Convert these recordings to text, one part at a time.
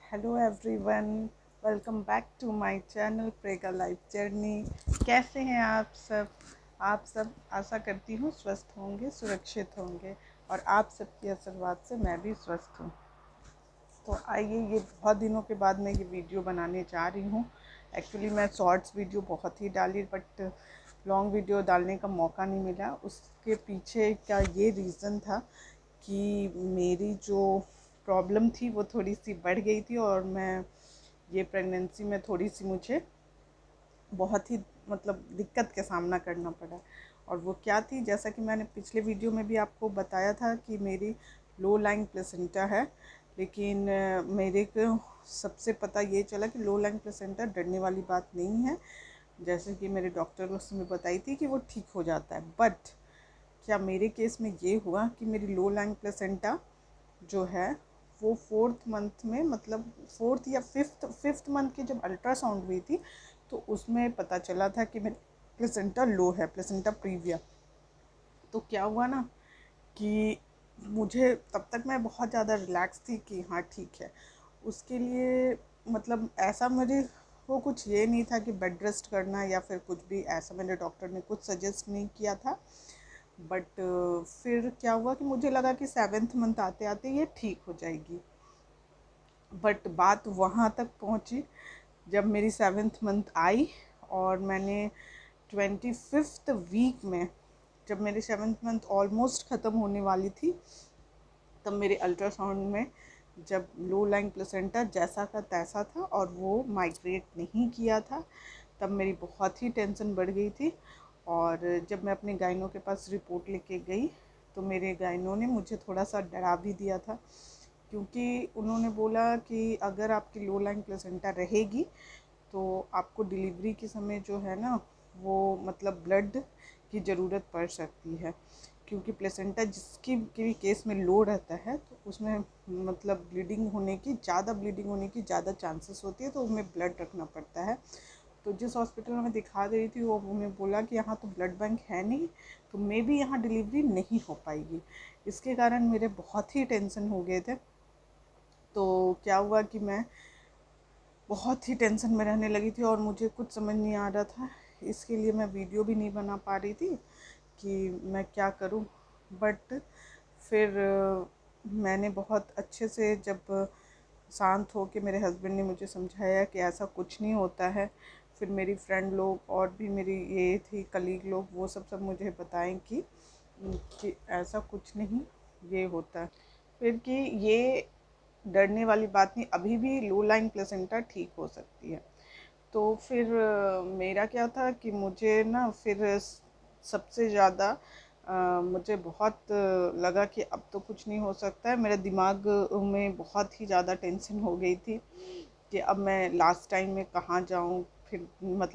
Hello everyone, welcome back to my channel Prega life journey. कैसे हैं आप सब? आशा करती हूँ स्वस्थ होंगे, सुरक्षित होंगे और आप सबकी आशीर्वाद से मैं भी स्वस्थ हूँ। तो आइए, ये बहुत दिनों के बाद मैं ये वीडियो बनाने जा रही हूँ। एक्चुअली मैं शॉर्ट्स वीडियो बहुत ही डाली, बट लॉन्ग वीडियो डालने का मौका नहीं मिला। उसके पीछे का ये रीज़न था कि मेरी जो प्रॉब्लम थी वो थोड़ी सी बढ़ गई थी और मैं ये प्रेगनेंसी में थोड़ी सी मुझे बहुत ही दिक्कत का सामना करना पड़ा। और वो क्या थी, जैसा कि मैंने पिछले वीडियो में भी आपको बताया था कि मेरी लो लाइंग प्लेसेंटा है। लेकिन मेरे को सबसे पता ये चला कि लो लाइंग प्लेसेंटा डरने वाली बात नहीं है। जैसे कि मेरे डॉक्टर ने उसमें बताई थी कि वो ठीक हो जाता है। बट क्या मेरे केस में ये हुआ कि मेरी लो लाइंग प्लेसेंटा जो है वो फोर्थ मंथ में, फोर्थ या फिफ्थ मंथ की जब अल्ट्रासाउंड हुई थी तो उसमें पता चला था कि मेरी प्लेसेंटा लो है, प्लेसेंटा प्रीविया। तो क्या हुआ ना कि मुझे तब तक मैं बहुत ज़्यादा रिलैक्स थी कि हाँ ठीक है। उसके लिए ऐसा मेरे वो कुछ ये नहीं था कि बेड रेस्ट करना या फिर कुछ भी ऐसा, मेरे डॉक्टर ने कुछ सजेस्ट नहीं किया था। बट फिर क्या हुआ कि मुझे लगा कि सेवेंथ मंथ आते आते ये ठीक हो जाएगी। बट बात वहाँ तक पहुँची जब मेरी सेवेंथ मंथ आई और मैंने 25th वीक में, जब मेरी सेवेंथ मंथ ऑलमोस्ट ख़त्म होने वाली थी, तब मेरे अल्ट्रासाउंड में जब लो लाइंग प्लेसेंटा जैसा का तैसा था और वो माइग्रेट नहीं किया था, तब मेरी बहुत ही टेंशन बढ़ गई थी। और जब मैं अपने गाइनों के पास रिपोर्ट लेके गई तो मेरे गाइनों ने मुझे थोड़ा सा डरा भी दिया था, क्योंकि उन्होंने बोला कि अगर आपकी लो लाइंग प्लेसेंटा रहेगी तो आपको डिलीवरी के समय जो है ना वो ब्लड की ज़रूरत पड़ सकती है। क्योंकि प्लेसेंटा जिसकी भी केस में लो रहता है तो उसमें ब्लीडिंग होने की ज़्यादा चांसेस होती है, तो उन्हें ब्लड रखना पड़ता है। तो जिस हॉस्पिटल में मैं दिखा रही थी वो उन्हें बोला कि यहाँ तो ब्लड बैंक है नहीं, तो मे भी यहाँ डिलीवरी नहीं हो पाएगी। इसके कारण मेरे बहुत ही टेंशन हो गए थे। तो क्या हुआ कि मैं बहुत ही टेंशन में रहने लगी थी और मुझे कुछ समझ नहीं आ रहा था। इसके लिए मैं वीडियो भी नहीं बना पा रही थी कि मैं क्या करूं। बट फिर मैंने बहुत अच्छे से जब शांत हो के मेरे हस्बैंड ने मुझे समझाया कि ऐसा कुछ नहीं होता है। फिर मेरी फ्रेंड लोग और भी मेरी ये थी कलीग लोग, वो सब मुझे बताएं कि ऐसा कुछ नहीं ये होता है। फिर कि ये डरने वाली बात नहीं, अभी भी लो लाइन प्लेसेंटा ठीक हो सकती है। तो फिर मेरा क्या था कि मुझे ना फिर सबसे ज़्यादा मुझे बहुत लगा कि अब तो कुछ नहीं हो सकता है। मेरे दिमाग में बहुत ही ज़्यादा टेंशन हो गई थी कि अब मैं लास्ट टाइम में कहाँ जाऊँ, फिर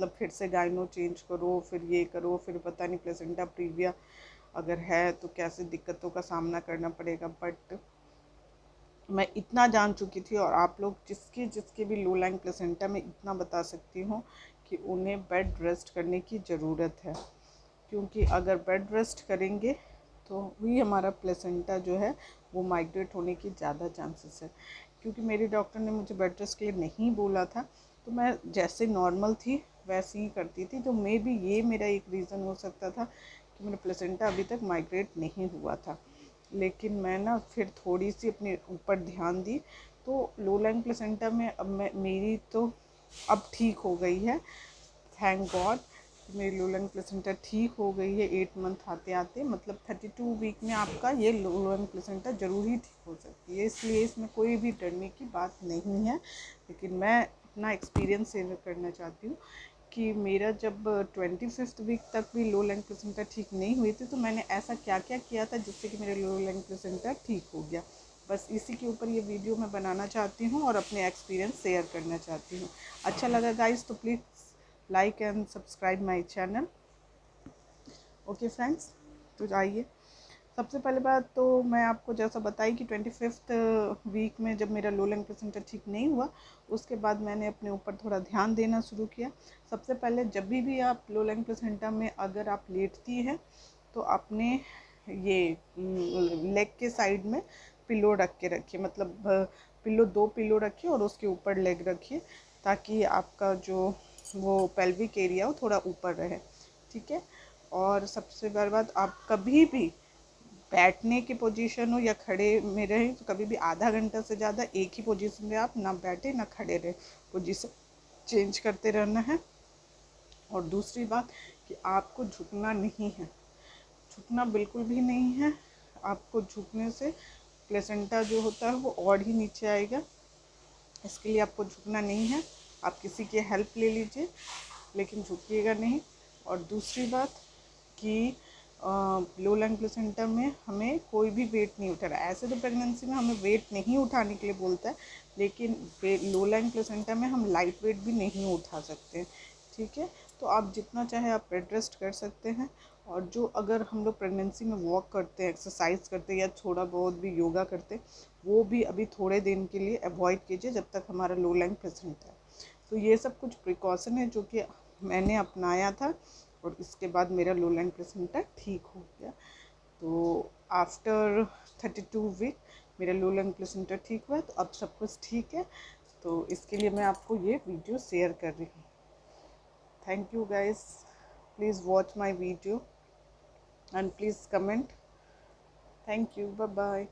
फिर से गाइनो चेंज करो, फिर ये करो, फिर पता नहीं प्लेसेंटा प्रीविया अगर है तो कैसे दिक्कतों का सामना करना पड़ेगा। बट मैं इतना जान चुकी थी, और आप लोग जिसके जिसके भी लो लाइंग प्लेसेंटा में इतना बता सकती हूँ कि उन्हें बेड रेस्ट करने की ज़रूरत है। क्योंकि अगर बेड रेस्ट करेंगे तो ही हमारा प्लेसेंटा जो है वो माइग्रेट होने की ज़्यादा चांसेस है। क्योंकि मेरे डॉक्टर ने मुझे बेड रेस्ट के लिए नहीं बोला था, तो मैं जैसे नॉर्मल थी वैसे ही करती थी। तो मे भी ये मेरा एक रीज़न हो सकता था कि मेरा प्लेसेंटा अभी तक माइग्रेट नहीं हुआ था। लेकिन मैं ना फिर थोड़ी सी अपने ऊपर ध्यान दी, तो लो लाइंग प्लेसेंटा में अब मेरी तो अब ठीक हो गई है। थैंक गॉड, मेरी लो लाइंग प्लेसेंटा ठीक हो गई है 8 मंथ आते आते। 32 वीक में आपका ये लो लाइंग प्लेसेंटा ज़रूर ही ठीक हो सकती है, इसलिए इसमें कोई भी डरने की बात नहीं है। लेकिन मैं अपना एक्सपीरियंस शेयर करना चाहती हूँ कि मेरा जब 25th वीक तक भी लो लैंग प्लेसेंटा ठीक नहीं हुई थी, तो मैंने ऐसा क्या क्या किया था जिससे कि मेरा लो लैंग प्लेसेंटा ठीक हो गया। बस इसी के ऊपर ये वीडियो मैं बनाना चाहती हूँ और अपने एक्सपीरियंस शेयर करना चाहती हूँ। अच्छा लगा गाइस तो please like and subscribe my channel. Okay friends, तो आइए, सबसे पहले बात तो मैं आपको जैसा बताई कि 25th वीक में जब मेरा लो लैंग प्लेसेंटा ठीक नहीं हुआ, उसके बाद मैंने अपने ऊपर थोड़ा ध्यान देना शुरू किया। सबसे पहले जब भी आप लो लैंग प्लेसेंटा में अगर आप लेटती हैं तो अपने ये लेग के साइड में पिलो रख के रखिए। पिलो, 2 पिलो रखिए और उसके ऊपर लेग रखिए, ताकि आपका जो वो पेल्विक एरिया हो थोड़ा ऊपर रहे, ठीक है। और सबसे बड़ी बात, आप कभी भी बैठने की पोजीशन हो या खड़े में रहें तो कभी भी आधा घंटा से ज़्यादा एक ही पोजीशन में आप ना बैठे ना खड़े रहे, पोजीशन चेंज करते रहना है। और दूसरी बात कि आपको झुकना नहीं है, झुकना बिल्कुल भी नहीं है। आपको झुकने से प्लेसेंटा जो होता है वो और ही नीचे आएगा, इसके लिए आपको झुकना नहीं है। आप किसी की हेल्प ले लीजिए लेकिन झुकिएगा नहीं। और दूसरी बात कि लो लैंग प्लेसेंटा में हमें कोई भी वेट नहीं उठा रहा है। ऐसे तो प्रेगनेंसी में हमें वेट नहीं उठाने के लिए बोलता है, लेकिन लो लैंग प्लेसेंटा में हम लाइट वेट भी नहीं उठा सकते, ठीक है। तो आप जितना चाहे आप बेड रेस्ट कर सकते हैं। और जो अगर हम लोग प्रेगनेंसी में वॉक करते हैं, एक्सरसाइज करते हैं या थोड़ा बहुत भी योगा करते हैं, वो भी अभी थोड़े दिन के लिए अवॉइड कीजिए जब तक हमारा लो लैंग प्लेसेंटा है। तो ये सब कुछ प्रिकॉशन है जो कि मैंने अपनाया था और इसके बाद मेरा लो लैंग प्लेसेंटा ठीक हो गया। तो आफ्टर 32 वीक मेरा लो लैंग प्लेसेंटा ठीक हुआ, तो अब सब कुछ ठीक है। तो इसके लिए मैं आपको ये वीडियो शेयर कर रही हूँ। Thank you guys. Please watch my video and please comment. Thank you. Bye bye.